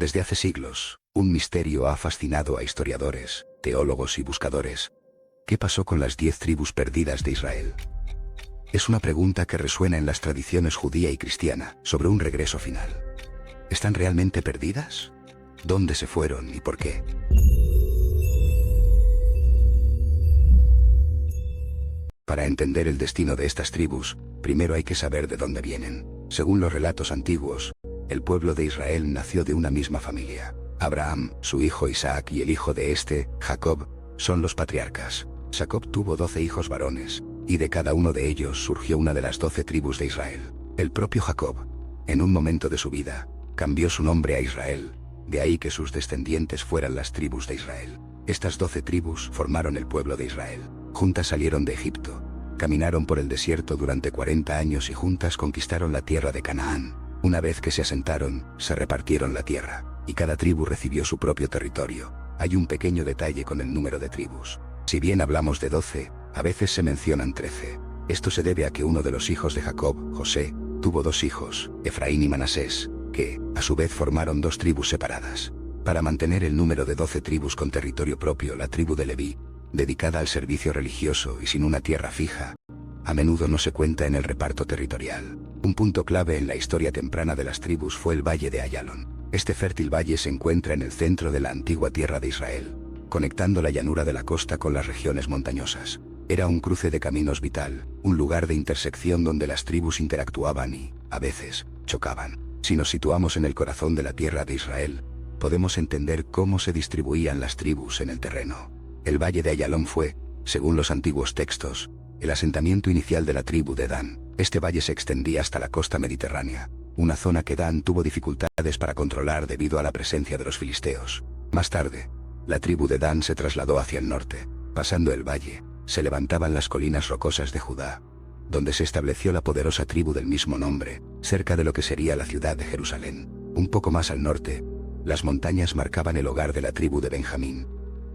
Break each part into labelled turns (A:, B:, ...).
A: Desde hace siglos, un misterio ha fascinado a historiadores, teólogos y buscadores. ¿Qué pasó con las 10 tribus perdidas de Israel? Es una pregunta que resuena en las tradiciones judía y cristiana sobre un regreso final. ¿Están realmente perdidas? ¿Dónde se fueron y por qué? Para entender el destino de estas tribus, primero hay que saber de dónde vienen. Según los relatos antiguos, el pueblo de Israel nació de una misma familia. Abraham, su hijo Isaac y el hijo de este, Jacob, son los patriarcas. Jacob tuvo 12 hijos varones, y de cada uno de ellos surgió una de las 12 tribus de Israel. El propio Jacob, en un momento de su vida, cambió su nombre a Israel, de ahí que sus descendientes fueran las tribus de Israel. Estas 12 tribus formaron el pueblo de Israel. Juntas salieron de Egipto, caminaron por el desierto durante 40 años y juntas conquistaron la tierra de Canaán. Una vez que se asentaron, se repartieron la tierra, y cada tribu recibió su propio territorio. Hay un pequeño detalle con el número de tribus. Si bien hablamos de 12, a veces se mencionan 13. Esto se debe a que uno de los hijos de Jacob, José, tuvo 2 hijos, Efraín y Manasés, que, a su vez formaron 2 tribus separadas. Para mantener el número de 12 tribus con territorio propio, la tribu de Leví, dedicada al servicio religioso y sin una tierra fija, a menudo no se cuenta en el reparto territorial. Un punto clave en la historia temprana de las tribus fue el valle de Ayalón. Este fértil valle se encuentra en el centro de la antigua tierra de Israel, conectando la llanura de la costa con las regiones montañosas. Era un cruce de caminos vital, un lugar de intersección donde las tribus interactuaban y, a veces, chocaban. Si nos situamos en el corazón de la tierra de Israel, podemos entender cómo se distribuían las tribus en el terreno. El valle de Ayalón fue, según los antiguos textos, el asentamiento inicial de la tribu de Dan. Este valle se extendía hasta la costa mediterránea, una zona que Dan tuvo dificultades para controlar debido a la presencia de los filisteos. Más tarde, la tribu de Dan se trasladó hacia el norte. Pasando el valle, se levantaban las colinas rocosas de Judá, donde se estableció la poderosa tribu del mismo nombre, cerca de lo que sería la ciudad de Jerusalén. Un poco más al norte, las montañas marcaban el hogar de la tribu de Benjamín.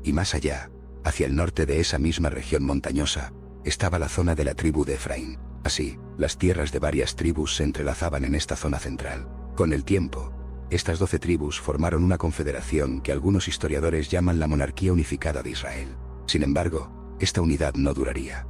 A: Y más allá, hacia el norte de esa misma región montañosa, estaba la zona de la tribu de Efraín. Así, las tierras de varias tribus se entrelazaban en esta zona central. Con el tiempo, estas 12 tribus formaron una confederación que algunos historiadores llaman la monarquía unificada de Israel. Sin embargo, esta unidad no duraría.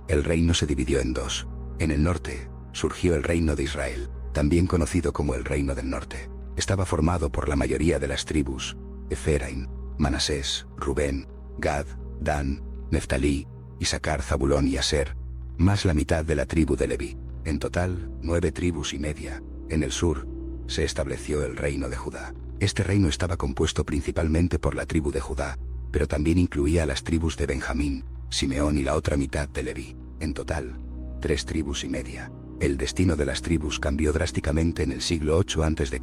A: El reino se dividió en 2. En el norte, surgió el reino de Israel, también conocido como el reino del norte. Estaba formado por la mayoría de las tribus: Efraín, Manasés, Rubén, Gad, Dan, Neftalí, Isaacar, Zabulón y Aser, más la mitad de la tribu de Leví. En total, 9 tribus y media. En el sur, se estableció el reino de Judá. Este reino estaba compuesto principalmente por la tribu de Judá, pero también incluía a las tribus de Benjamín, Simeón y la otra mitad de Leví. En total, 3 tribus y media. El destino de las tribus cambió drásticamente en el siglo 8 a.C.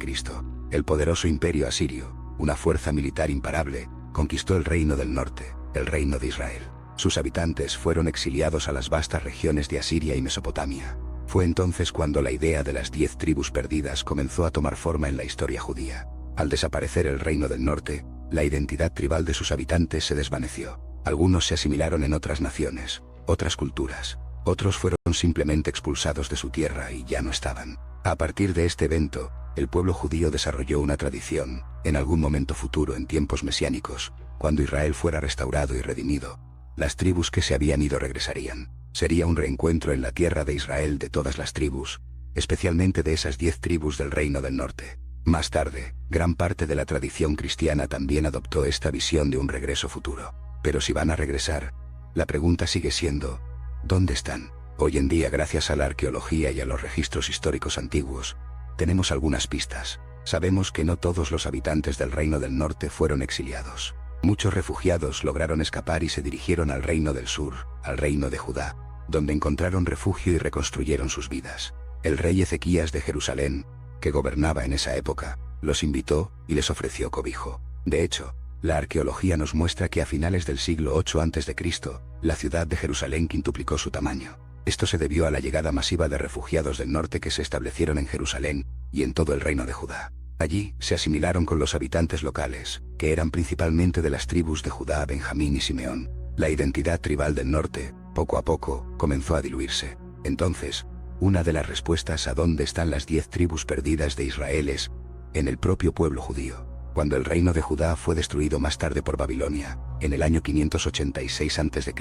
A: El poderoso imperio asirio, una fuerza militar imparable, conquistó el reino del norte, el reino de Israel. Sus habitantes fueron exiliados a las vastas regiones de Asiria y Mesopotamia. Fue entonces cuando la idea de las 10 tribus perdidas comenzó a tomar forma en la historia judía. Al desaparecer el reino del norte, la identidad tribal de sus habitantes se desvaneció. Algunos se asimilaron en otras naciones, otras culturas. Otros fueron simplemente expulsados de su tierra y ya no estaban. A partir de este evento, el pueblo judío desarrolló una tradición. En algún momento futuro, en tiempos mesiánicos, cuando Israel fuera restaurado y redimido, las tribus que se habían ido regresarían. Sería un reencuentro en la tierra de Israel de todas las tribus, especialmente de esas 10 tribus del reino del norte. Más tarde, gran parte de la tradición cristiana también adoptó esta visión de un regreso futuro. Pero si van a regresar, la pregunta sigue siendo: ¿dónde están? Hoy en día, gracias a la arqueología y a los registros históricos antiguos, tenemos algunas pistas. Sabemos que no todos los habitantes del reino del norte fueron exiliados. Muchos refugiados lograron escapar y se dirigieron al reino del sur, al reino de Judá, donde encontraron refugio y reconstruyeron sus vidas. El rey Ezequías de Jerusalén, que gobernaba en esa época, los invitó y les ofreció cobijo. De hecho, la arqueología nos muestra que a finales del siglo 8 a.C., la ciudad de Jerusalén quintuplicó su tamaño. Esto se debió a la llegada masiva de refugiados del norte que se establecieron en Jerusalén y en todo el reino de Judá. Allí se asimilaron con los habitantes locales, que eran principalmente de las tribus de Judá, Benjamín y Simeón. La identidad tribal del norte, poco a poco, comenzó a diluirse. Entonces, una de las respuestas a dónde están las 10 tribus perdidas de Israel es en el propio pueblo judío. Cuando el reino de Judá fue destruido más tarde por Babilonia, en el año 586 a.C.,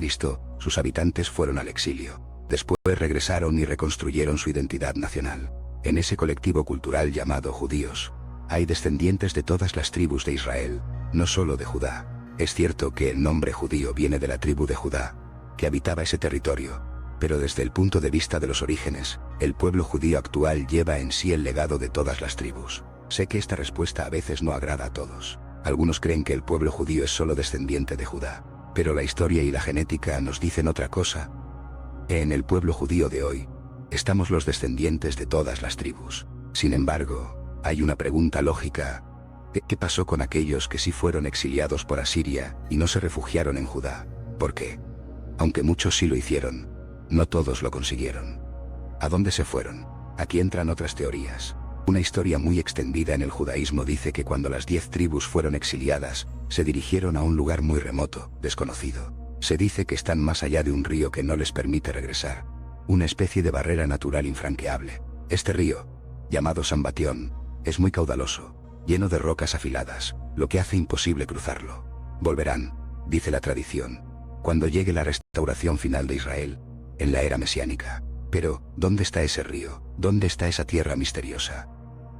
A: sus habitantes fueron al exilio. Después regresaron y reconstruyeron su identidad nacional. En ese colectivo cultural llamado judíos, hay descendientes de todas las tribus de Israel, no solo de Judá. Es cierto que el nombre judío viene de la tribu de Judá, que habitaba ese territorio, pero desde el punto de vista de los orígenes, el pueblo judío actual lleva en sí el legado de todas las tribus. Sé que esta respuesta a veces no agrada a todos. Algunos creen que el pueblo judío es solo descendiente de Judá, pero la historia y la genética nos dicen otra cosa. En el pueblo judío de hoy, estamos los descendientes de todas las tribus. Sin embargo, hay una pregunta lógica. ¿Qué pasó con aquellos que sí fueron exiliados por Asiria y no se refugiaron en Judá? ¿Por qué? Aunque muchos sí lo hicieron, no todos lo consiguieron. ¿A dónde se fueron? Aquí entran otras teorías. Una historia muy extendida en el judaísmo dice que cuando las 10 tribus fueron exiliadas, se dirigieron a un lugar muy remoto, desconocido. Se dice que están más allá de un río que no les permite regresar. Una especie de barrera natural infranqueable. Este río, llamado Sambatión, es muy caudaloso, lleno de rocas afiladas, lo que hace imposible cruzarlo. Volverán, dice la tradición, cuando llegue la restauración final de Israel, en la era mesiánica. Pero, ¿dónde está ese río? ¿Dónde está esa tierra misteriosa?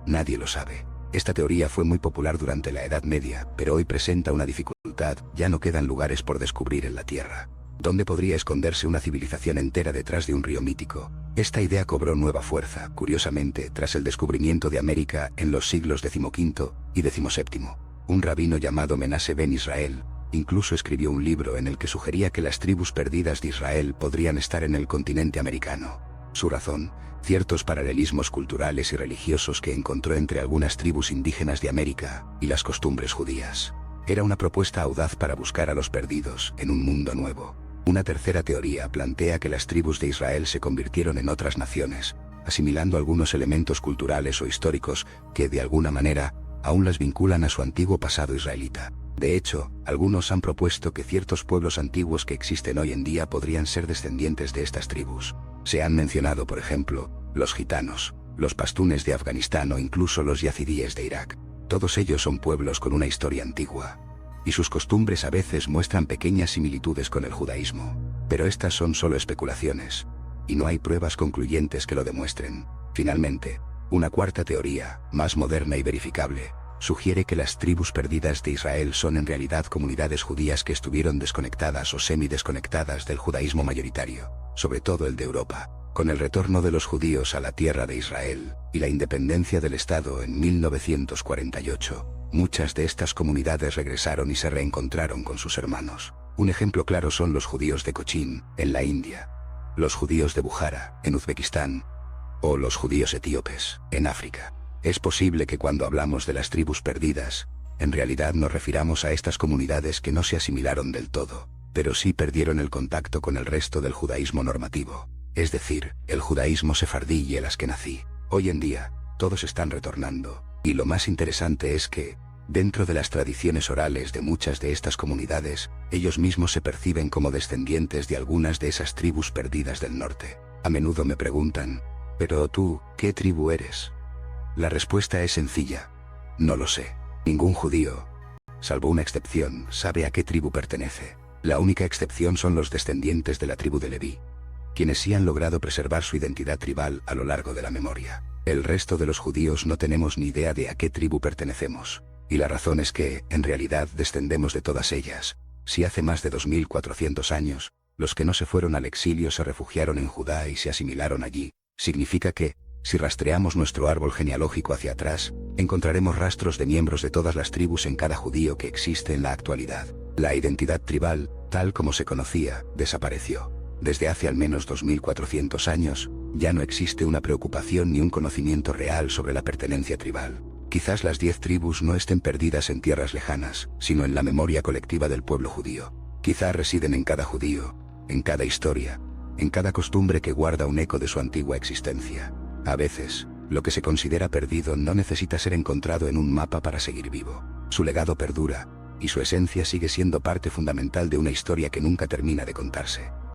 A: Nadie lo sabe. Esta teoría fue muy popular durante la Edad Media, pero hoy presenta una dificultad: ya no quedan lugares por descubrir en la Tierra. ¿Dónde podría esconderse una civilización entera detrás de un río mítico? Esta idea cobró nueva fuerza, curiosamente, tras el descubrimiento de América en los siglos XV y XVII. Un rabino llamado Menashe ben Israel incluso escribió un libro en el que sugería que las tribus perdidas de Israel podrían estar en el continente americano. Su razón: ciertos paralelismos culturales y religiosos que encontró entre algunas tribus indígenas de América y las costumbres judías. Era una propuesta audaz para buscar a los perdidos en un mundo nuevo. Una tercera teoría plantea que las tribus de Israel se convirtieron en otras naciones, asimilando algunos elementos culturales o históricos que, de alguna manera, aún las vinculan a su antiguo pasado israelita. De hecho, algunos han propuesto que ciertos pueblos antiguos que existen hoy en día podrían ser descendientes de estas tribus. Se han mencionado, por ejemplo, los gitanos, los pastunes de Afganistán o incluso los yazidíes de Irak. Todos ellos son pueblos con una historia antigua, y sus costumbres a veces muestran pequeñas similitudes con el judaísmo. Pero estas son solo especulaciones, y no hay pruebas concluyentes que lo demuestren. Finalmente, una cuarta teoría, más moderna y verificable, sugiere que las tribus perdidas de Israel son en realidad comunidades judías que estuvieron desconectadas o semi-desconectadas del judaísmo mayoritario, sobre todo el de Europa. Con el retorno de los judíos a la tierra de Israel y la independencia del Estado en 1948, muchas de estas comunidades regresaron y se reencontraron con sus hermanos. Un ejemplo claro son los judíos de Cochín, en la India, los judíos de Bujara, en Uzbekistán, o los judíos etíopes, en África. Es posible que cuando hablamos de las tribus perdidas, en realidad nos refiramos a estas comunidades que no se asimilaron del todo, pero sí perdieron el contacto con el resto del judaísmo normativo, es decir, el judaísmo sefardí y el askenazí. Hoy en día, todos están retornando, y lo más interesante es que, dentro de las tradiciones orales de muchas de estas comunidades, ellos mismos se perciben como descendientes de algunas de esas tribus perdidas del norte. A menudo me preguntan: ¿pero tú, qué tribu eres? La respuesta es sencilla: no lo sé. Ningún judío, salvo una excepción, sabe a qué tribu pertenece. La única excepción son los descendientes de la tribu de Leví, quienes sí han logrado preservar su identidad tribal a lo largo de la memoria. El resto de los judíos no tenemos ni idea de a qué tribu pertenecemos, y la razón es que, en realidad, descendemos de todas ellas. Si hace más de 2400 años, los que no se fueron al exilio se refugiaron en Judá y se asimilaron allí, significa que, si rastreamos nuestro árbol genealógico hacia atrás, encontraremos rastros de miembros de todas las tribus en cada judío que existe en la actualidad. La identidad tribal, tal como se conocía, desapareció. Desde hace al menos 2400 años, ya no existe una preocupación ni un conocimiento real sobre la pertenencia tribal. Quizás las 10 tribus no estén perdidas en tierras lejanas, sino en la memoria colectiva del pueblo judío. Quizás residen en cada judío, en cada historia, en cada costumbre que guarda un eco de su antigua existencia. A veces, lo que se considera perdido no necesita ser encontrado en un mapa para seguir vivo. Su legado perdura, y su esencia sigue siendo parte fundamental de una historia que nunca termina de contarse.